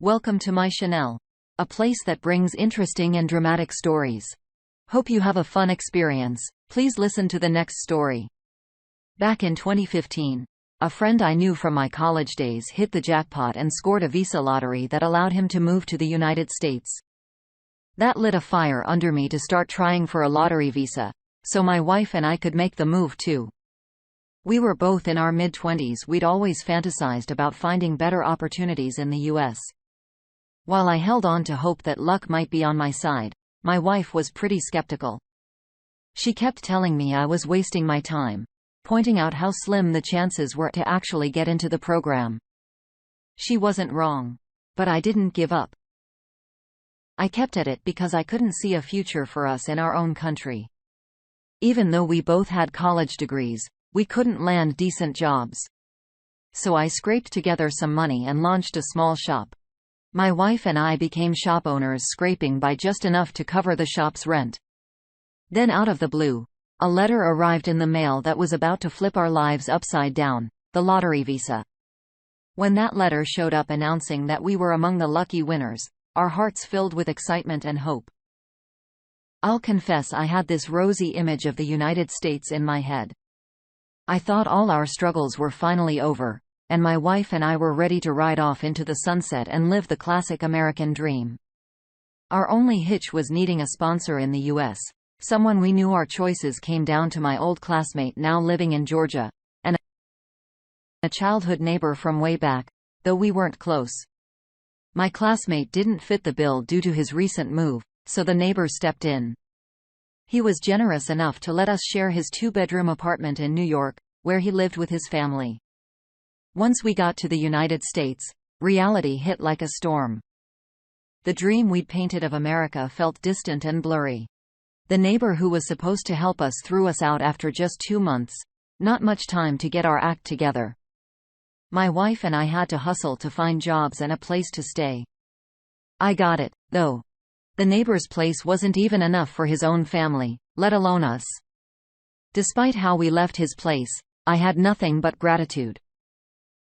Welcome to my channel, a place that brings interesting and dramatic stories. Hope you have a fun experience. Please listen to the next story. Back in 2015, a friend I knew from my college days hit the jackpot and scored a visa lottery that allowed him to move to the United States. That lit a fire under me to start trying for a lottery visa, so my wife and I could make the move too. We were both in our mid-20s. We'd always fantasized about finding better opportunities in the US. While I held on to hope that luck might be on my side, my wife was pretty skeptical. She kept telling me I was wasting my time, pointing out how slim the chances were to actually get into the program. She wasn't wrong, but I didn't give up. I kept at it because I couldn't see a future for us in our own country. Even though we both had college degrees, we couldn't land decent jobs. So I scraped together some money and launched a small shop. My wife and I became shop owners, scraping by just enough to cover the shop's rent. Then out of the blue, a letter arrived in the mail that was about to flip our lives upside down: the lottery visa. When that letter showed up announcing that we were among the lucky winners, our hearts filled with excitement and hope. I'll confess I had this rosy image of the United States in my head. I thought all our struggles were finally over, and my wife and I were ready to ride off into the sunset and live the classic American dream. Our only hitch was needing a sponsor in the US, someone we knew. Our choices came down to my old classmate now living in Georgia, and a childhood neighbor from way back, though we weren't close. My classmate didn't fit the bill due to his recent move, so the neighbor stepped in. He was generous enough to let us share his 2-bedroom apartment in New York, where he lived with his family. Once we got to the United States, reality hit like a storm. The dream we'd painted of America felt distant and blurry. The neighbor who was supposed to help us threw us out after just 2 months. Not much time to get our act together. My wife and I had to hustle to find jobs and a place to stay. I got it, though. The neighbor's place wasn't even enough for his own family, let alone us. Despite how we left his place, I had nothing but gratitude.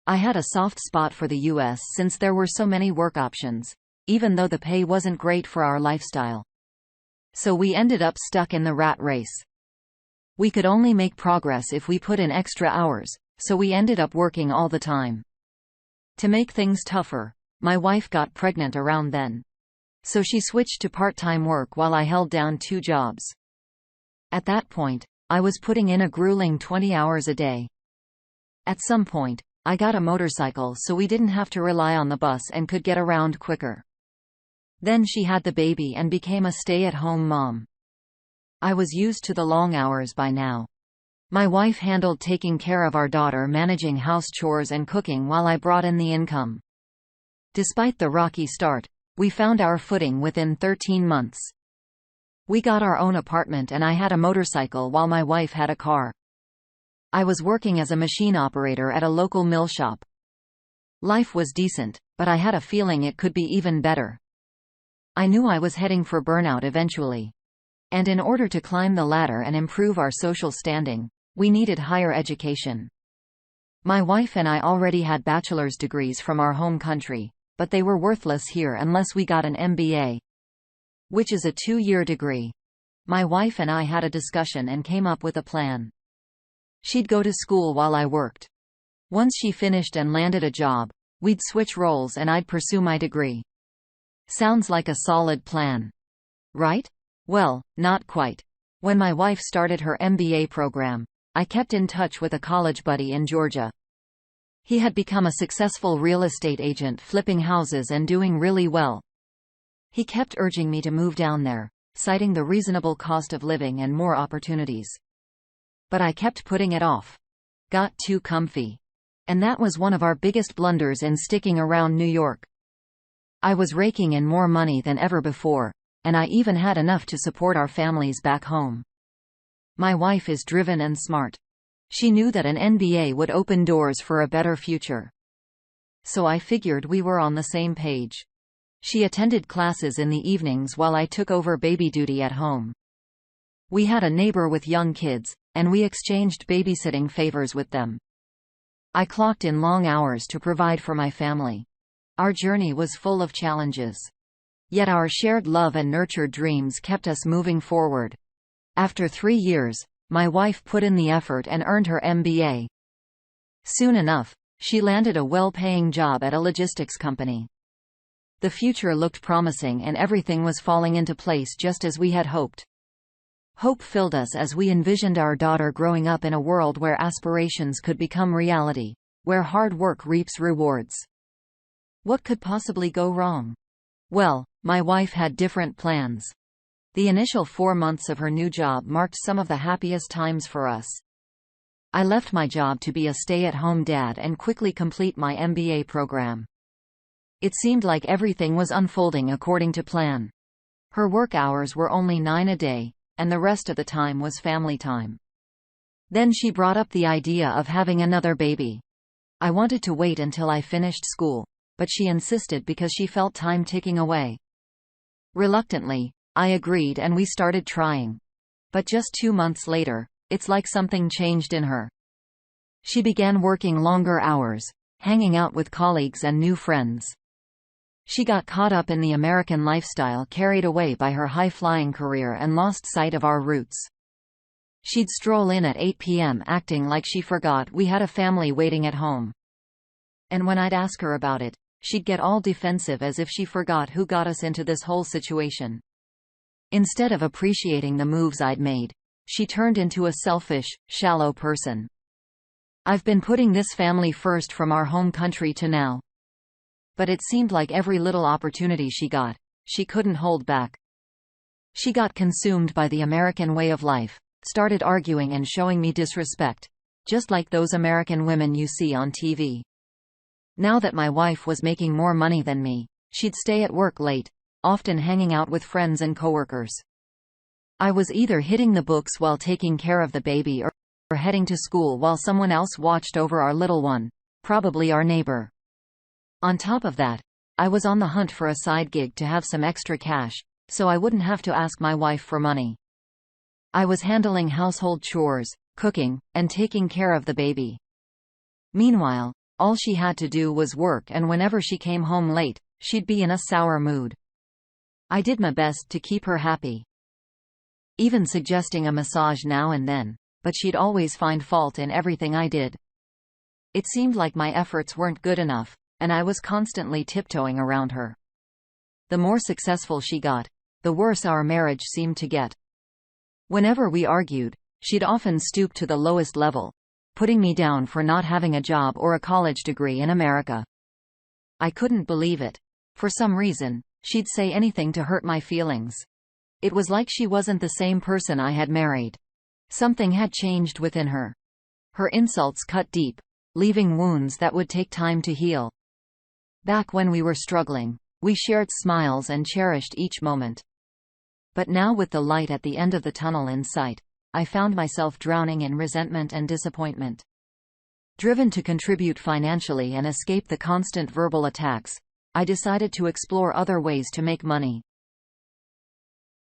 I had a soft spot for the US since there were so many work options, even though the pay wasn't great for our lifestyle. So we ended up stuck in the rat race. We could only make progress if we put in extra hours, so we ended up working all the time. To make things tougher, my wife got pregnant around then. So she switched to part-time work while I held down 2 jobs. At that point, I was putting in a grueling 20 hours a day. At some point, I got a motorcycle so we didn't have to rely on the bus and could get around quicker. Then she had the baby and became a stay-at-home mom. I was used to the long hours by now. My wife handled taking care of our daughter, managing house chores and cooking while I brought in the income. Despite the rocky start, we found our footing within 13 months. We got our own apartment and I had a motorcycle while my wife had a car. I was working as a machine operator at a local mill shop. Life was decent, but I had a feeling it could be even better. I knew I was heading for burnout eventually. And in order to climb the ladder and improve our social standing, we needed higher education. My wife and I already had bachelor's degrees from our home country, but they were worthless here unless we got an MBA, which is a 2-year degree. My wife and I had a discussion and came up with a plan. She'd go to school while I worked. Once she finished and landed a job, we'd switch roles and I'd pursue my degree. Sounds like a solid plan, right? Well, not quite. When my wife started her MBA program, I kept in touch with a college buddy in Georgia. He had become a successful real estate agent, flipping houses and doing really well. He kept urging me to move down there, citing the reasonable cost of living and more opportunities. But I kept putting it off. Got too comfy. And that was one of our biggest blunders in sticking around New York. I was raking in more money than ever before, and I even had enough to support our families back home. My wife is driven and smart. She knew that an MBA would open doors for a better future. So I figured we were on the same page. She attended classes in the evenings while I took over baby duty at home. We had a neighbor with young kids, and we exchanged babysitting favors with them. I clocked in long hours to provide for my family. Our journey was full of challenges. Yet our shared love and nurtured dreams kept us moving forward. After 3 years, my wife put in the effort and earned her MBA. Soon enough, she landed a well-paying job at a logistics company. The future looked promising and everything was falling into place just as we had hoped. Hope filled us as we envisioned our daughter growing up in a world where aspirations could become reality, where hard work reaps rewards. What could possibly go wrong? Well, my wife had different plans. The initial 4 months of her new job marked some of the happiest times for us. I left my job to be a stay-at-home dad and quickly complete my MBA program. It seemed like everything was unfolding according to plan. Her work hours were only 9 a day, and the rest of the time was family time. Then she brought up the idea of having another baby. I wanted to wait until I finished school, but she insisted because she felt time ticking away. Reluctantly, I agreed and we started trying. But just 2 months later, it's like something changed in her. She began working longer hours, hanging out with colleagues and new friends. She got caught up in the American lifestyle, carried away by her high-flying career and lost sight of our roots. She'd stroll in at 8 p.m. acting like she forgot we had a family waiting at home. And when I'd ask her about it, she'd get all defensive as if she forgot who got us into this whole situation. Instead of appreciating the moves I'd made, she turned into a selfish, shallow person. I've been putting this family first from our home country to now. But it seemed like every little opportunity she got, she couldn't hold back. She got consumed by the American way of life, started arguing and showing me disrespect, just like those American women you see on TV. Now that my wife was making more money than me, she'd stay at work late, often hanging out with friends and coworkers. I was either hitting the books while taking care of the baby or heading to school while someone else watched over our little one, probably our neighbor. On top of that, I was on the hunt for a side gig to have some extra cash, so I wouldn't have to ask my wife for money. I was handling household chores, cooking, and taking care of the baby. Meanwhile, all she had to do was work, and whenever she came home late, she'd be in a sour mood. I did my best to keep her happy, even suggesting a massage now and then, but she'd always find fault in everything I did. It seemed like my efforts weren't good enough, and I was constantly tiptoeing around her. The more successful she got, the worse our marriage seemed to get. Whenever we argued, she'd often stoop to the lowest level, putting me down for not having a job or a college degree in America. I couldn't believe it. For some reason, she'd say anything to hurt my feelings. It was like she wasn't the same person I had married. Something had changed within her. Her insults cut deep, leaving wounds that would take time to heal. Back when we were struggling, we shared smiles and cherished each moment. But now, with the light at the end of the tunnel in sight, I found myself drowning in resentment and disappointment. Driven to contribute financially and escape the constant verbal attacks, I decided to explore other ways to make money.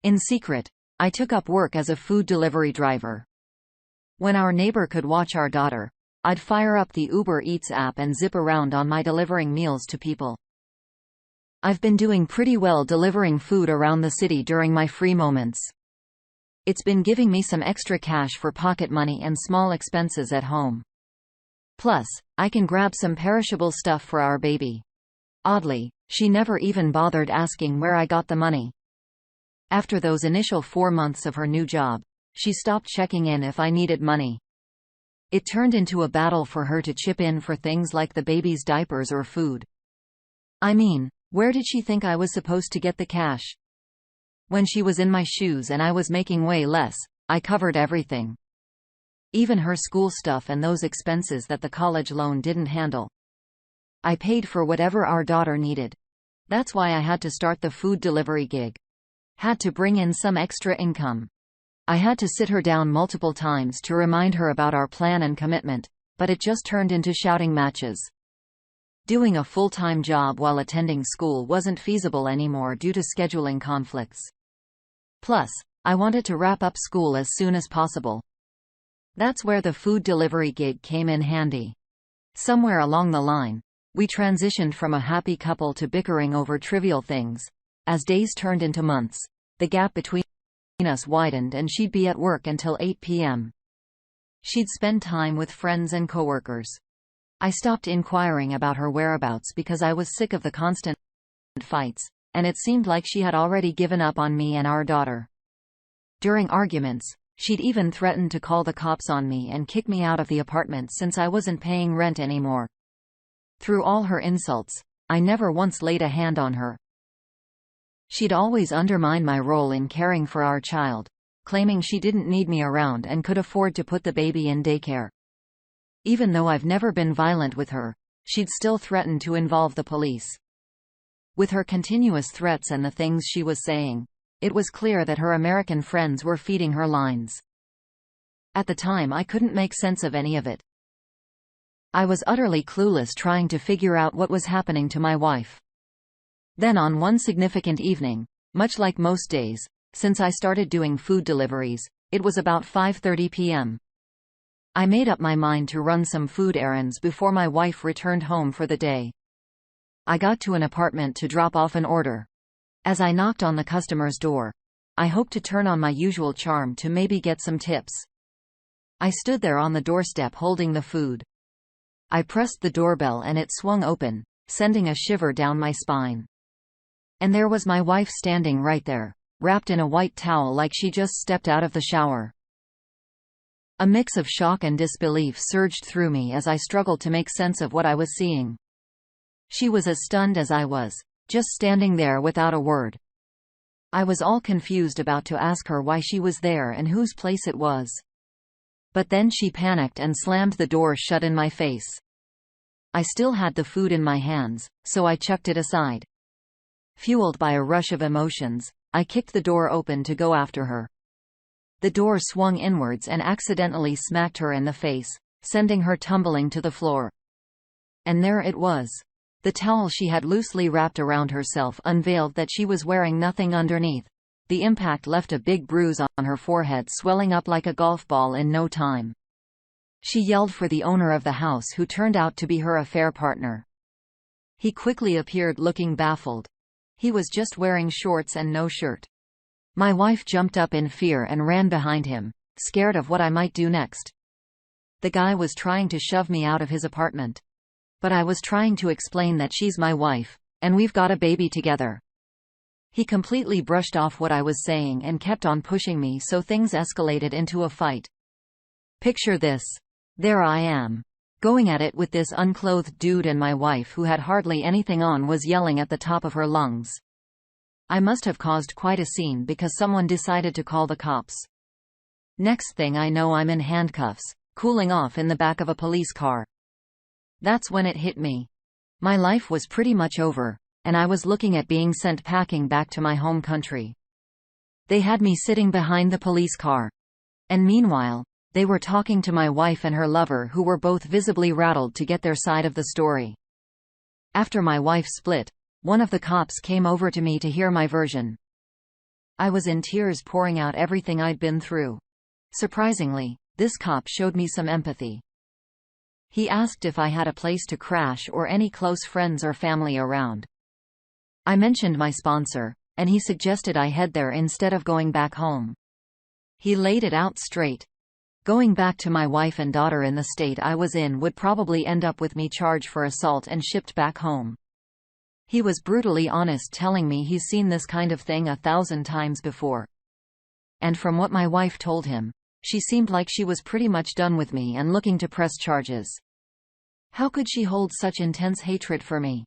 In secret, I took up work as a food delivery driver. When our neighbor could watch our daughter, I'd fire up the Uber Eats app and zip around on my delivering meals to people. I've been doing pretty well delivering food around the city during my free moments. It's been giving me some extra cash for pocket money and small expenses at home. Plus, I can grab some perishable stuff for our baby. Oddly, she never even bothered asking where I got the money. After those initial 4 months of her new job, she stopped checking in if I needed money. It turned into a battle for her to chip in for things like the baby's diapers or food. I mean, where did she think I was supposed to get the cash? When she was in my shoes and I was making way less, I covered everything. Even her school stuff and those expenses that the college loan didn't handle. I paid for whatever our daughter needed. That's why I had to start the food delivery gig. Had to bring in some extra income. I had to sit her down multiple times to remind her about our plan and commitment, but it just turned into shouting matches. Doing a full-time job while attending school wasn't feasible anymore due to scheduling conflicts. Plus, I wanted to wrap up school as soon as possible. That's where the food delivery gig came in handy. Somewhere along the line, We transitioned from a happy couple to bickering over trivial things. As days turned into months, the gap between us widened and she'd be at work until 8 p.m. She'd spend time with friends and coworkers. I stopped inquiring about her whereabouts because I was sick of the constant fights, and it seemed like she had already given up on me and our daughter. During arguments, she'd even threatened to call the cops on me and kick me out of the apartment since I wasn't paying rent anymore. Through all her insults, I never once laid a hand on her. She'd always undermined my role in caring for our child, claiming she didn't need me around and could afford to put the baby in daycare. Even though I've never been violent with her, she'd still threaten to involve the police. With her continuous threats and the things she was saying, it was clear that her American friends were feeding her lines. At the time, I couldn't make sense of any of it. I was utterly clueless, trying to figure out what was happening to my wife. Then on one significant evening, much like most days, since I started doing food deliveries, it was about 5:30 p.m. I made up my mind to run some food errands before my wife returned home for the day. I got to an apartment to drop off an order. As I knocked on the customer's door, I hoped to turn on my usual charm to maybe get some tips. I stood there on the doorstep holding the food. I pressed the doorbell and it swung open, sending a shiver down my spine. And there was my wife standing right there, wrapped in a white towel like she just stepped out of the shower. A mix of shock and disbelief surged through me as I struggled to make sense of what I was seeing. She was as stunned as I was, just standing there without a word. I was all confused, about to ask her why she was there and whose place it was. But then she panicked and slammed the door shut in my face. I still had the food in my hands, so I chucked it aside. Fueled by a rush of emotions, I kicked the door open to go after her. The door swung inwards and accidentally smacked her in the face, sending her tumbling to the floor. And there it was. The towel she had loosely wrapped around herself unveiled that she was wearing nothing underneath. The impact left a big bruise on her forehead, swelling up like a golf ball in no time. She yelled for the owner of the house, who turned out to be her affair partner. He quickly appeared, looking baffled. He was just wearing shorts and no shirt. My wife jumped up in fear and ran behind him, scared of what I might do next. The guy was trying to shove me out of his apartment. But I was trying to explain that she's my wife, and we've got a baby together. He completely brushed off what I was saying and kept on pushing me, so things escalated into a fight. Picture this. There I am, going at it with this unclothed dude, and my wife, who had hardly anything on, was yelling at the top of her lungs. I must have caused quite a scene because someone decided to call the cops. Next thing I know, I'm in handcuffs, cooling off in the back of a police car. That's when it hit me. My life was pretty much over, and I was looking at being sent packing back to my home country. They had me sitting behind the police car. And meanwhile, they were talking to my wife and her lover, who were both visibly rattled to get their side of the story. After my wife split, one of the cops came over to me to hear my version. I was in tears, pouring out everything I'd been through. Surprisingly, this cop showed me some empathy. He asked if I had a place to crash or any close friends or family around. I mentioned my sponsor, and he suggested I head there instead of going back home. He laid it out straight. Going back to my wife and daughter in the state I was in would probably end up with me charged for assault and shipped back home. He was brutally honest, telling me he's seen this kind of thing 1,000 times before. And from what my wife told him, she seemed like she was pretty much done with me and looking to press charges. How could she hold such intense hatred for me?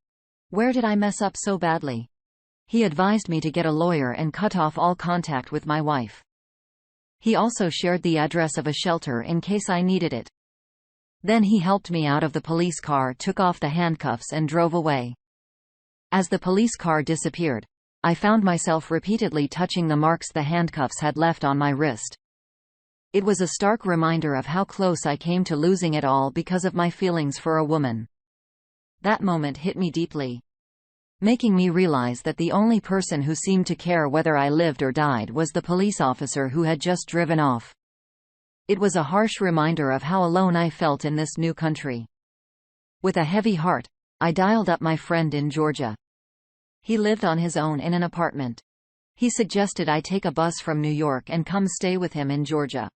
Where did I mess up so badly? He advised me to get a lawyer and cut off all contact with my wife. He also shared the address of a shelter in case I needed it. Then he helped me out of the police car, took off the handcuffs and drove away. As the police car disappeared, I found myself repeatedly touching the marks the handcuffs had left on my wrist. It was a stark reminder of how close I came to losing it all because of my feelings for a woman. That moment hit me deeply, making me realize that the only person who seemed to care whether I lived or died was the police officer who had just driven off. It was a harsh reminder of how alone I felt in this new country. With a heavy heart, I dialed up my friend in Georgia. He lived on his own in an apartment. He suggested I take a bus from New York and come stay with him in Georgia.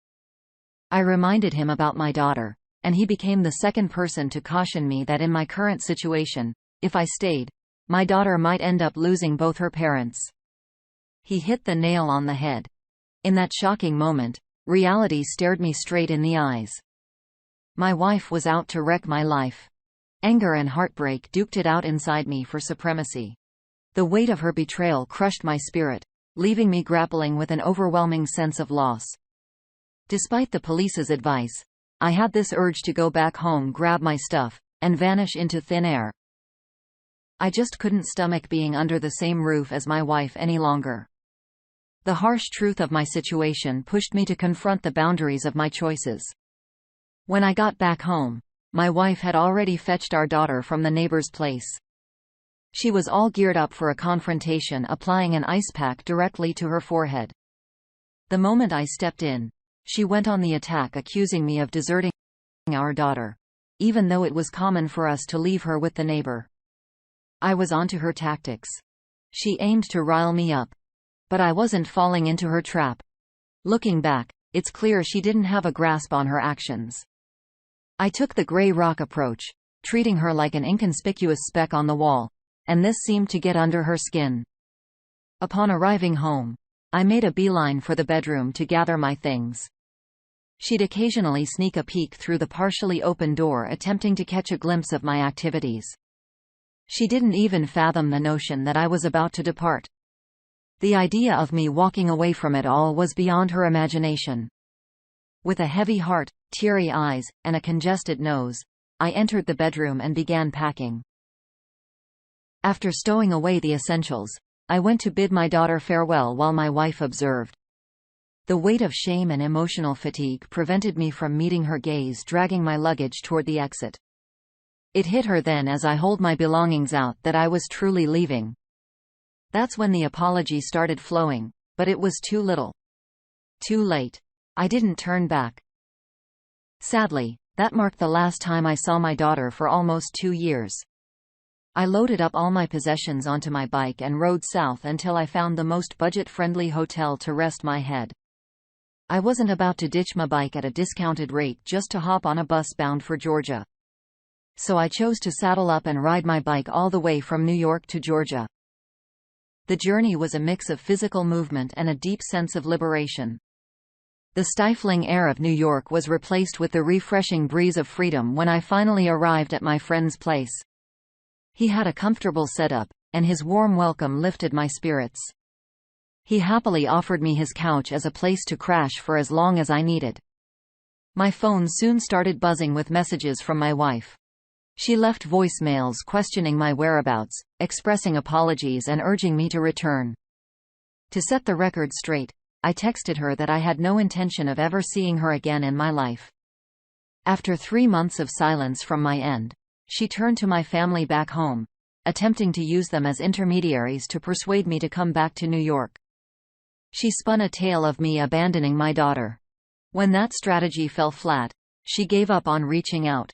I reminded him about my daughter, and he became the second person to caution me that in my current situation, if I stayed, my daughter might end up losing both her parents. He hit the nail on the head. In that shocking moment, reality stared me straight in the eyes. My wife was out to wreck my life. Anger and heartbreak duked it out inside me for supremacy. The weight of her betrayal crushed my spirit, leaving me grappling with an overwhelming sense of loss. Despite the police's advice, I had this urge to go back home, grab my stuff, and vanish into thin air. I just couldn't stomach being under the same roof as my wife any longer. The harsh truth of my situation pushed me to confront the boundaries of my choices. When I got back home, my wife had already fetched our daughter from the neighbor's place. She was all geared up for a confrontation, applying an ice pack directly to her forehead. The moment I stepped in, she went on the attack, accusing me of deserting our daughter, even though it was common for us to leave her with the neighbor. I was onto her tactics. She aimed to rile me up. But I wasn't falling into her trap. Looking back, it's clear she didn't have a grasp on her actions. I took the gray rock approach, treating her like an inconspicuous speck on the wall, and this seemed to get under her skin. Upon arriving home, I made a beeline for the bedroom to gather my things. She'd occasionally sneak a peek through the partially open door, attempting to catch a glimpse of my activities. She didn't even fathom the notion that I was about to depart. The idea of me walking away from it all was beyond her imagination. With a heavy heart, teary eyes, and a congested nose, I entered the bedroom and began packing. After stowing away the essentials, I went to bid my daughter farewell while my wife observed. The weight of shame and emotional fatigue prevented me from meeting her gaze, dragging my luggage toward the exit. It hit her then, as I hauled my belongings out, that I was truly leaving. That's when the apology started flowing, but it was too little. Too late. I didn't turn back. Sadly, that marked the last time I saw my daughter for almost 2 years. I loaded up all my possessions onto my bike and rode south until I found the most budget-friendly hotel to rest my head. I wasn't about to ditch my bike at a discounted rate just to hop on a bus bound for Georgia. So I chose to saddle up and ride my bike all the way from New York to Georgia. The journey was a mix of physical movement and a deep sense of liberation. The stifling air of New York was replaced with the refreshing breeze of freedom when I finally arrived at my friend's place. He had a comfortable setup, and his warm welcome lifted my spirits. He happily offered me his couch as a place to crash for as long as I needed. My phone soon started buzzing with messages from my wife. She left voicemails questioning my whereabouts, expressing apologies and urging me to return. To set the record straight, I texted her that I had no intention of ever seeing her again in my life. After 3 months of silence from my end, she turned to my family back home, attempting to use them as intermediaries to persuade me to come back to New York. She spun a tale of me abandoning my daughter. When that strategy fell flat, she gave up on reaching out.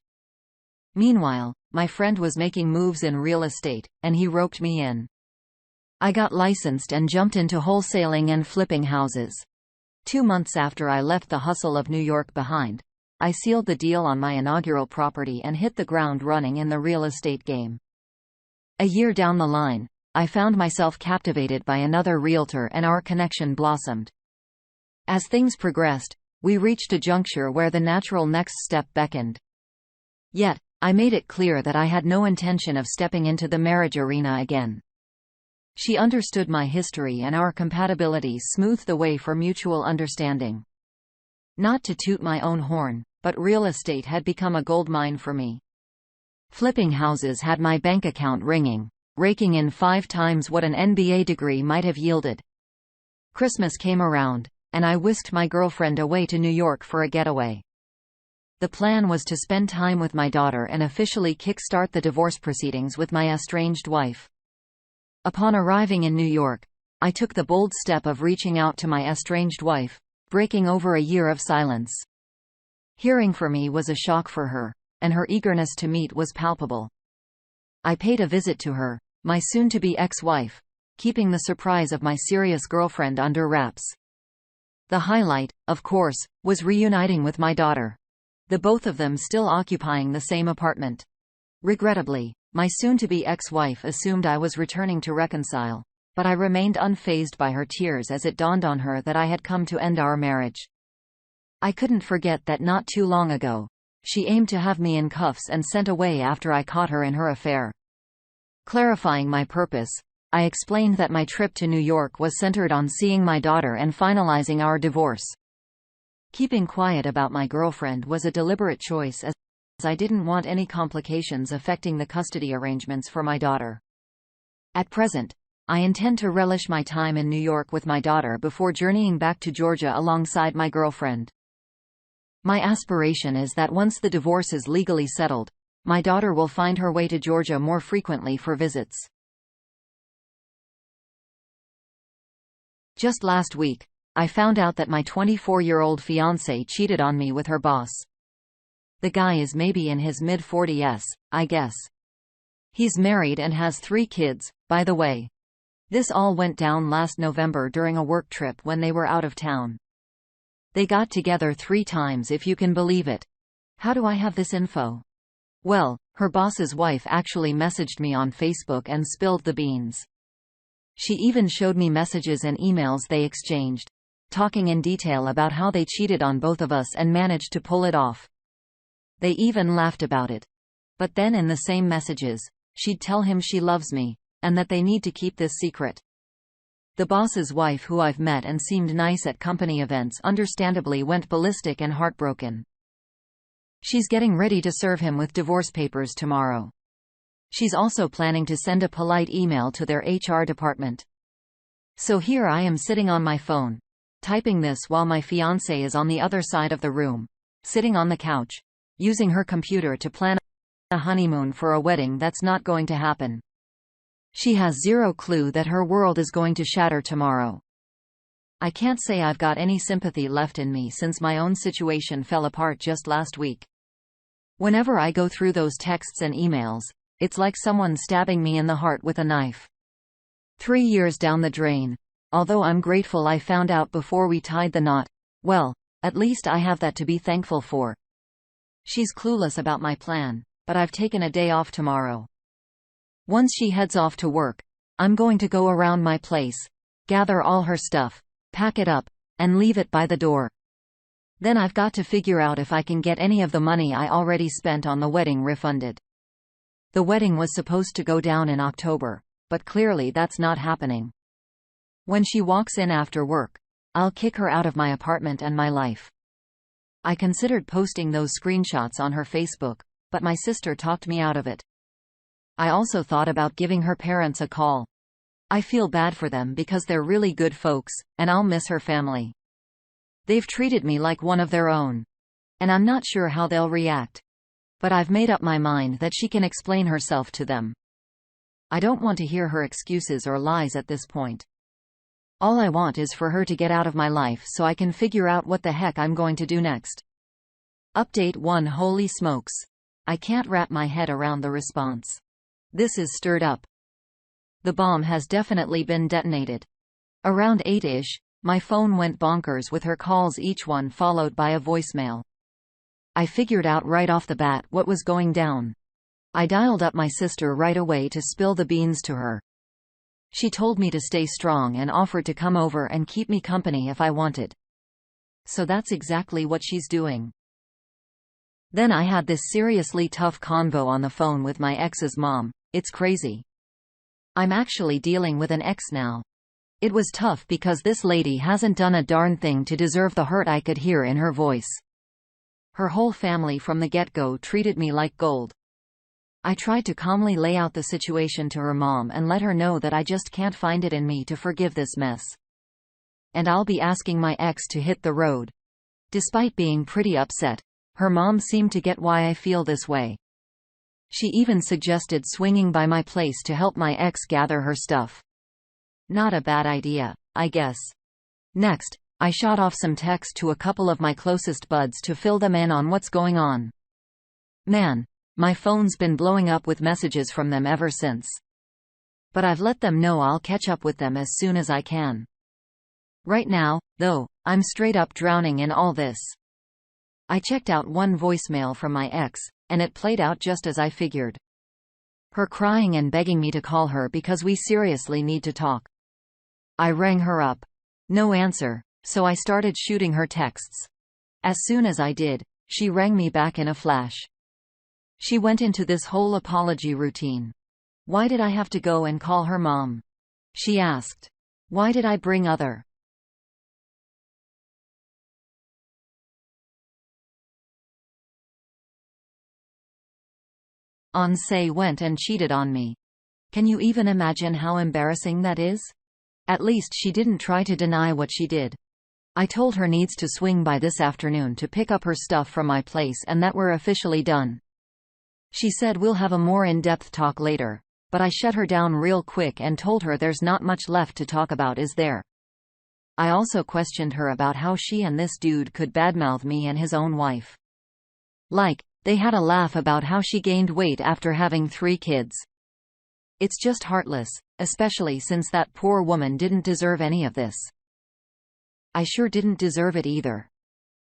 Meanwhile, my friend was making moves in real estate, and he roped me in. I got licensed and jumped into wholesaling and flipping houses. 2 months after I left the hustle of New York behind, I sealed the deal on my inaugural property and hit the ground running in the real estate game. A year down the line, I found myself captivated by another realtor and our connection blossomed. As things progressed, we reached a juncture where the natural next step beckoned. Yet, I made it clear that I had no intention of stepping into the marriage arena again. She understood my history and our compatibility smoothed the way for mutual understanding. Not to toot my own horn, but real estate had become a goldmine for me. Flipping houses had my bank account ringing, raking in 5 times what an MBA degree might have yielded. Christmas came around, and I whisked my girlfriend away to New York for a getaway. The plan was to spend time with my daughter and officially kickstart the divorce proceedings with my estranged wife. Upon arriving in New York, I took the bold step of reaching out to my estranged wife, breaking over a year of silence. Hearing from me was a shock for her, and her eagerness to meet was palpable. I paid a visit to her, my soon-to-be ex-wife, keeping the surprise of my serious girlfriend under wraps. The highlight, of course, was reuniting with my daughter. The both of them still occupying the same apartment. Regrettably, my soon-to-be ex-wife assumed I was returning to reconcile, but I remained unfazed by her tears as it dawned on her that I had come to end our marriage. I couldn't forget that not too long ago, she aimed to have me in cuffs and sent away after I caught her in her affair. Clarifying my purpose, I explained that my trip to New York was centered on seeing my daughter and finalizing our divorce. Keeping quiet about my girlfriend was a deliberate choice as I didn't want any complications affecting the custody arrangements for my daughter. At present, I intend to relish my time in New York with my daughter before journeying back to Georgia alongside my girlfriend. My aspiration is that once the divorce is legally settled, my daughter will find her way to Georgia more frequently for visits. Just last week, I found out that my 24-year-old fiancé cheated on me with her boss. The guy is maybe in his mid-40s, I guess. He's married and has 3 kids, by the way. This all went down last November during a work trip when they were out of town. They got together 3 times, if you can believe it. How do I have this info? Well, her boss's wife actually messaged me on Facebook and spilled the beans. She even showed me messages and emails they exchanged, talking in detail about how they cheated on both of us and managed to pull it off. They even laughed about it. But then in the same messages, she'd tell him she loves me, and that they need to keep this secret. The boss's wife, who I've met and seemed nice at company events, understandably went ballistic and heartbroken. She's getting ready to serve him with divorce papers tomorrow. She's also planning to send a polite email to their HR department. So here I am sitting on my phone, typing this while my fiancé is on the other side of the room, sitting on the couch, using her computer to plan a honeymoon for a wedding that's not going to happen. She has zero clue that her world is going to shatter tomorrow. I can't say I've got any sympathy left in me since my own situation fell apart just last week. Whenever I go through those texts and emails, it's like someone stabbing me in the heart with a knife. 3 years down the drain. Although I'm grateful I found out before we tied the knot, well, at least I have that to be thankful for. She's clueless about my plan, but I've taken a day off tomorrow. Once she heads off to work, I'm going to go around my place, gather all her stuff, pack it up, and leave it by the door. Then I've got to figure out if I can get any of the money I already spent on the wedding refunded. The wedding was supposed to go down in October, but clearly that's not happening. When she walks in after work, I'll kick her out of my apartment and my life. I considered posting those screenshots on her Facebook, but my sister talked me out of it. I also thought about giving her parents a call. I feel bad for them because they're really good folks, and I'll miss her family. They've treated me like one of their own. And I'm not sure how they'll react. But I've made up my mind that she can explain herself to them. I don't want to hear her excuses or lies at this point. All I want is for her to get out of my life so I can figure out what the heck I'm going to do next. Update 1. Holy smokes. I can't wrap my head around the response. This is stirred up. The bomb has definitely been detonated. Around 8-ish, my phone went bonkers with her calls, each one followed by a voicemail. I figured out right off the bat what was going down. I dialed up my sister right away to spill the beans to her. She told me to stay strong and offered to come over and keep me company if I wanted. So that's exactly what she's doing. Then I had this seriously tough convo on the phone with my ex's mom. It's crazy. I'm actually dealing with an ex now. It was tough because this lady hasn't done a darn thing to deserve the hurt I could hear in her voice. Her whole family from the get-go treated me like gold. I tried to calmly lay out the situation to her mom and let her know that I just can't find it in me to forgive this mess. And I'll be asking my ex to hit the road. Despite being pretty upset, her mom seemed to get why I feel this way. She even suggested swinging by my place to help my ex gather her stuff. Not a bad idea, I guess. Next, I shot off some text to a couple of my closest buds to fill them in on what's going on. Man, My phone's been blowing up with messages from them ever since. But I've let them know I'll catch up with them as soon as I can. Right now, though, I'm straight up drowning in all this. I checked out one voicemail from my ex, and it played out just as I figured. Her crying and begging me to call her because we seriously need to talk. I rang her up. No answer, so I started shooting her texts. As soon as I did, she rang me back in a flash. She went into this whole apology routine. Why did I have to go and call her mom? She asked. Why did I bring other on say went and cheated on me? Can you even imagine how embarrassing that is? At least she didn't try to deny what she did. I told her needs to swing by this afternoon to pick up her stuff from my place and that we're officially done. She said we'll have a more in-depth talk later, but I shut her down real quick and told her there's not much left to talk about, is there? I also questioned her about how she and this dude could badmouth me and his own wife. Like, they had a laugh about how she gained weight after having 3 kids. It's just heartless, especially since that poor woman didn't deserve any of this. I sure didn't deserve it either.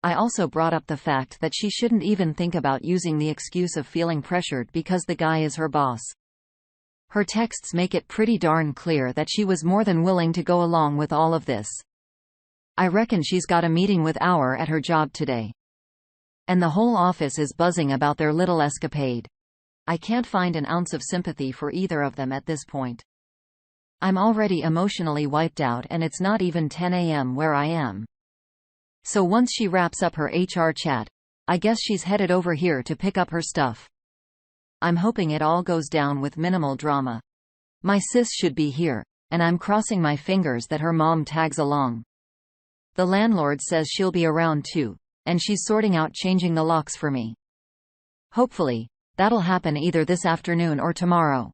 I also brought up the fact that she shouldn't even think about using the excuse of feeling pressured because the guy is her boss. Her texts make it pretty darn clear that she was more than willing to go along with all of this. I reckon she's got a meeting with Hour at her job today. And the whole office is buzzing about their little escapade. I can't find an ounce of sympathy for either of them at this point. I'm already emotionally wiped out and it's not even 10 a.m. where I am. So once she wraps up her HR chat, I guess she's headed over here to pick up her stuff. I'm hoping it all goes down with minimal drama. My sis should be here, and I'm crossing my fingers that her mom tags along. The landlord says she'll be around too, and she's sorting out changing the locks for me. Hopefully, that'll happen either this afternoon or tomorrow.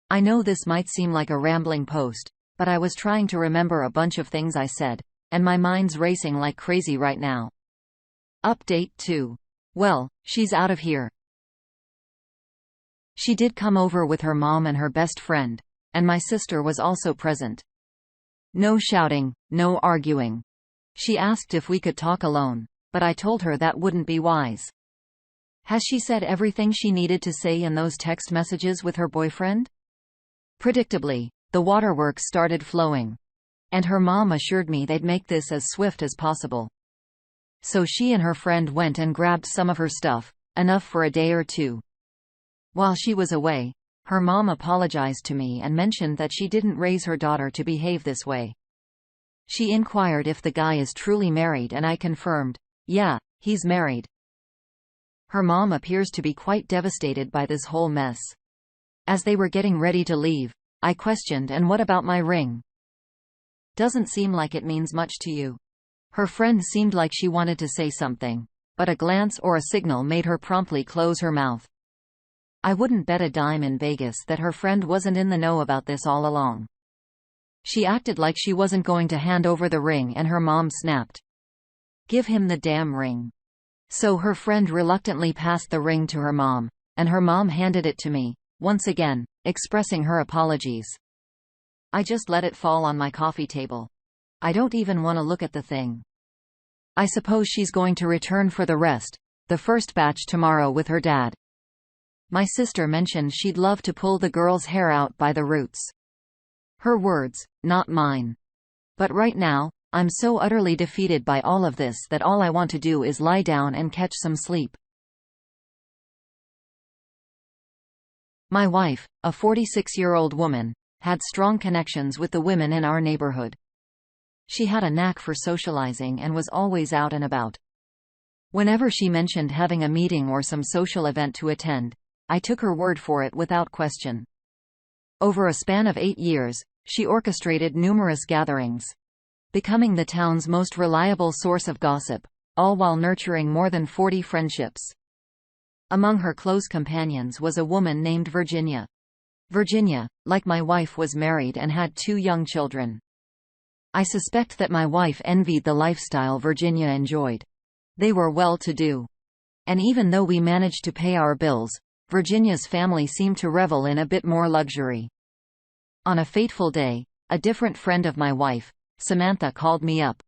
I know this might seem like a rambling post, but I was trying to remember a bunch of things I said, and my mind's racing like crazy right now. Update 2. Well, she's out of here. She did come over with her mom and her best friend, and my sister was also present. No shouting, no arguing. She asked if we could talk alone, but I told her that wouldn't be wise. Has she said everything she needed to say in those text messages with her boyfriend? Predictably, the waterworks started flowing. And her mom assured me they'd make this as swift as possible. So she and her friend went and grabbed some of her stuff, enough for a day or two. While she was away, her mom apologized to me and mentioned that she didn't raise her daughter to behave this way. She inquired if the guy is truly married and I confirmed, yeah, he's married. Her mom appears to be quite devastated by this whole mess. As they were getting ready to leave, I questioned, and what about my ring? Doesn't seem like it means much to you. Her friend seemed like she wanted to say something, but a glance or a signal made her promptly close her mouth. I wouldn't bet a dime in Vegas that her friend wasn't in the know about this all along. She acted like she wasn't going to hand over the ring and her mom snapped. Give him the damn ring. So her friend reluctantly passed the ring to her mom, and her mom handed it to me, once again, expressing her apologies. I just let it fall on my coffee table. I don't even want to look at the thing. I suppose she's going to return for the rest, the first batch tomorrow with her dad. My sister mentioned she'd love to pull the girl's hair out by the roots. Her words, not mine. But right now, I'm so utterly defeated by all of this that all I want to do is lie down and catch some sleep. My wife, a 46-year-old woman, had strong connections with the women in our neighborhood. She had a knack for socializing and was always out and about. Whenever she mentioned having a meeting or some social event to attend, I took her word for it without question. Over a span of 8 years, she orchestrated numerous gatherings, becoming the town's most reliable source of gossip, all while nurturing more than 40 friendships. Among her close companions was a woman named Virginia. Virginia, like my wife, was married and had 2 young children. I suspect that my wife envied the lifestyle Virginia enjoyed. They were well-to-do. And even though we managed to pay our bills, Virginia's family seemed to revel in a bit more luxury. On a fateful day, a different friend of my wife, Samantha, called me up.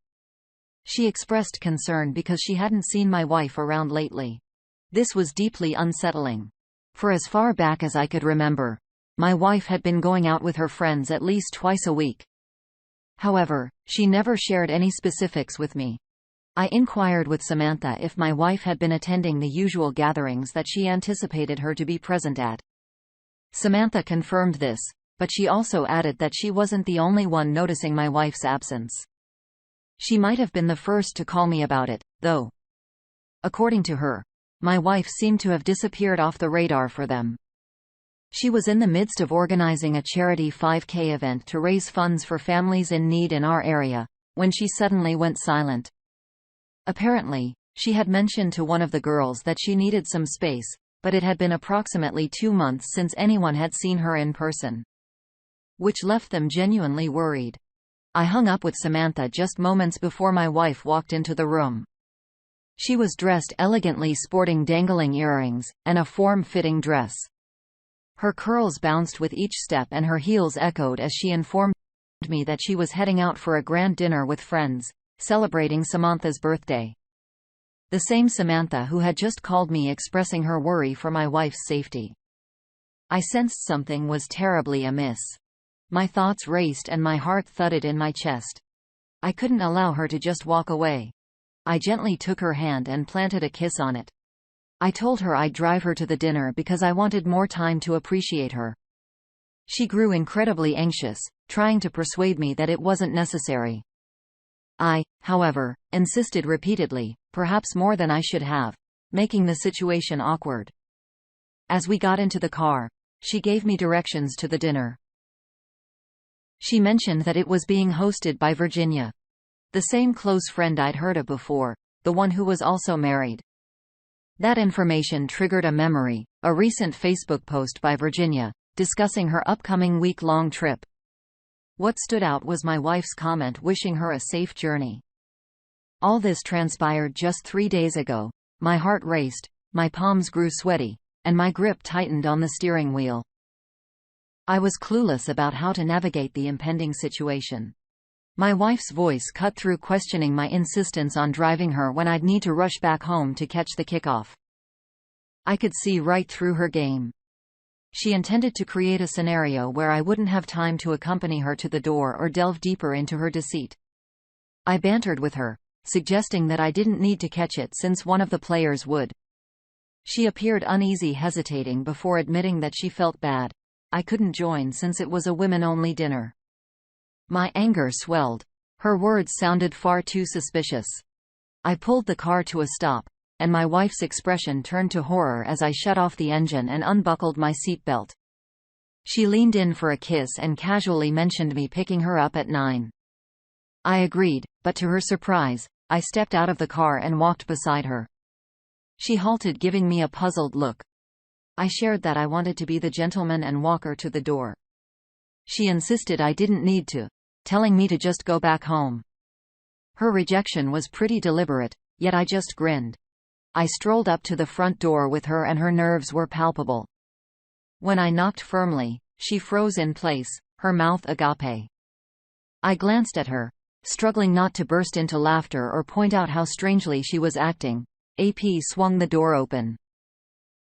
She expressed concern because she hadn't seen my wife around lately. This was deeply unsettling. For as far back as I could remember, my wife had been going out with her friends at least twice a week. However, she never shared any specifics with me. I inquired with Samantha if my wife had been attending the usual gatherings that she anticipated her to be present at. Samantha confirmed this, but she also added that she wasn't the only one noticing my wife's absence. She might have been the first to call me about it, though. According to her, my wife seemed to have disappeared off the radar for them. She was in the midst of organizing a charity 5K event to raise funds for families in need in our area, when she suddenly went silent. Apparently, she had mentioned to one of the girls that she needed some space, but it had been approximately 2 months since anyone had seen her in person, which left them genuinely worried. I hung up with Samantha just moments before my wife walked into the room. She was dressed elegantly, sporting dangling earrings, and a form-fitting dress. Her curls bounced with each step and her heels echoed as she informed me that she was heading out for a grand dinner with friends, celebrating Samantha's birthday. The same Samantha who had just called me expressing her worry for my wife's safety. I sensed something was terribly amiss. My thoughts raced and my heart thudded in my chest. I couldn't allow her to just walk away. I gently took her hand and planted a kiss on it. I told her I'd drive her to the dinner because I wanted more time to appreciate her. She grew incredibly anxious, trying to persuade me that it wasn't necessary. I, however, insisted repeatedly, perhaps more than I should have, making the situation awkward. As we got into the car, she gave me directions to the dinner. She mentioned that it was being hosted by Virginia, the same close friend I'd heard of before, the one who was also married. That information triggered a memory, a recent Facebook post by Virginia, discussing her upcoming week-long trip. What stood out was my wife's comment wishing her a safe journey. All this transpired just 3 days ago. My heart raced, my palms grew sweaty, and my grip tightened on the steering wheel. I was clueless about how to navigate the impending situation. My wife's voice cut through, questioning my insistence on driving her when I'd need to rush back home to catch the kickoff. I could see right through her game. She intended to create a scenario where I wouldn't have time to accompany her to the door or delve deeper into her deceit. I bantered with her, suggesting that I didn't need to catch it since one of the players would. She appeared uneasy, hesitating before admitting that she felt bad I couldn't join since it was a women-only dinner. My anger swelled. Her words sounded far too suspicious. I pulled the car to a stop, and my wife's expression turned to horror as I shut off the engine and unbuckled my seatbelt. She leaned in for a kiss and casually mentioned me picking her up at 9. I agreed, but to her surprise, I stepped out of the car and walked beside her. She halted, giving me a puzzled look. I shared that I wanted to be the gentleman and walk her to the door. She insisted I didn't need to, telling me to just go back home. Her rejection was pretty deliberate, yet I just grinned. I strolled up to the front door with her and her nerves were palpable. When I knocked firmly, she froze in place, her mouth agape. I glanced at her, struggling not to burst into laughter or point out how strangely she was acting. AP swung the door open.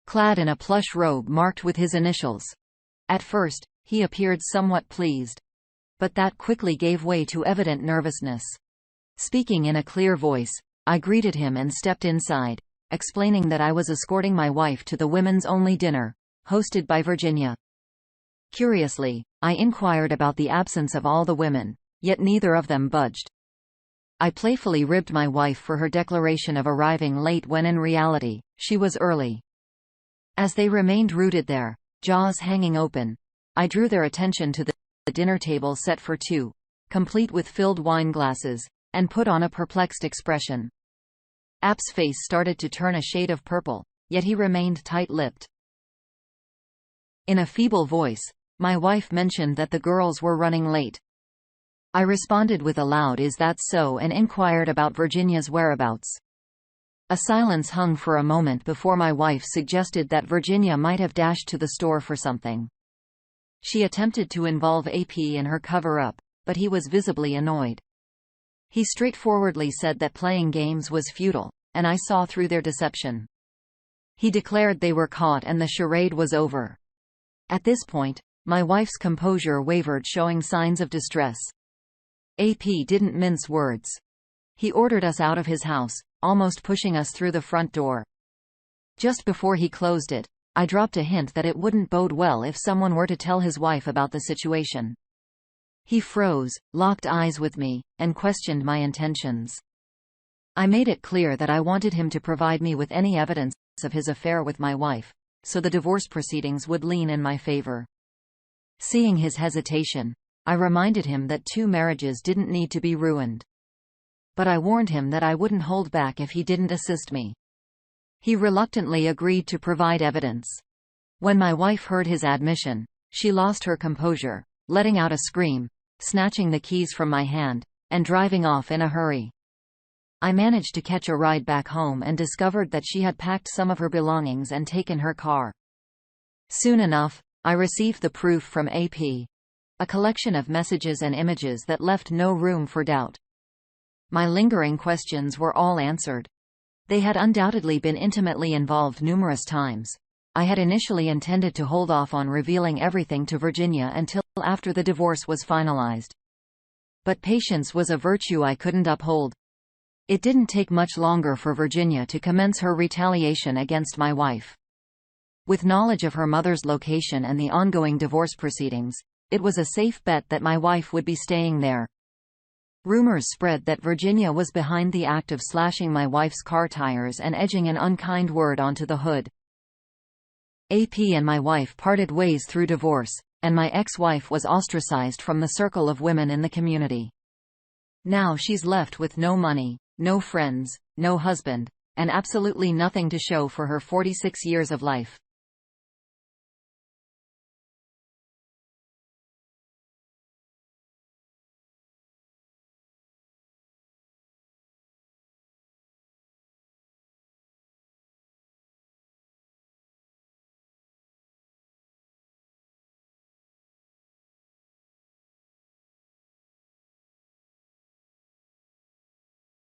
Clad in a plush robe marked with his initials. At first, he appeared somewhat pleased. But that quickly gave way to evident nervousness. Speaking in a clear voice, I greeted him and stepped inside, explaining that I was escorting my wife to the women's-only dinner, hosted by Virginia. Curiously, I inquired about the absence of all the women, yet neither of them budged. I playfully ribbed my wife for her declaration of arriving late when in reality, she was early. As they remained rooted there, jaws hanging open, I drew their attention to the dinner table set for 2, complete with filled wine glasses, and put on a perplexed expression. App's face started to turn a shade of purple, yet he remained tight-lipped. In a feeble voice, my wife mentioned that the girls were running late. I responded with a loud "Is that so?" and inquired about Virginia's whereabouts. A silence hung for a moment before my wife suggested that Virginia might have dashed to the store for something. She attempted to involve AP in her cover-up, but he was visibly annoyed. He straightforwardly said that playing games was futile, and I saw through their deception. He declared they were caught and the charade was over. At this point, my wife's composure wavered, showing signs of distress. AP didn't mince words. He ordered us out of his house, almost pushing us through the front door. Just before he closed it, I dropped a hint that it wouldn't bode well if someone were to tell his wife about the situation. He froze, locked eyes with me, and questioned my intentions. I made it clear that I wanted him to provide me with any evidence of his affair with my wife, so the divorce proceedings would lean in my favor. Seeing his hesitation, I reminded him that 2 marriages didn't need to be ruined. But I warned him that I wouldn't hold back if he didn't assist me. He reluctantly agreed to provide evidence. When my wife heard his admission, she lost her composure, letting out a scream, snatching the keys from my hand, and driving off in a hurry. I managed to catch a ride back home and discovered that she had packed some of her belongings and taken her car. Soon enough, I received the proof from AP. A collection of messages and images that left no room for doubt. My lingering questions were all answered. They had undoubtedly been intimately involved numerous times. I had initially intended to hold off on revealing everything to Virginia until after the divorce was finalized. But patience was a virtue I couldn't uphold. It didn't take much longer for Virginia to commence her retaliation against my wife. With knowledge of her mother's location and the ongoing divorce proceedings, it was a safe bet that my wife would be staying there. Rumors spread that Virginia was behind the act of slashing my wife's car tires and edging an unkind word onto the hood. AP and my wife parted ways through divorce, and my ex-wife was ostracized from the circle of women in the community. Now she's left with no money, no friends, no husband, and absolutely nothing to show for her 46 years of life.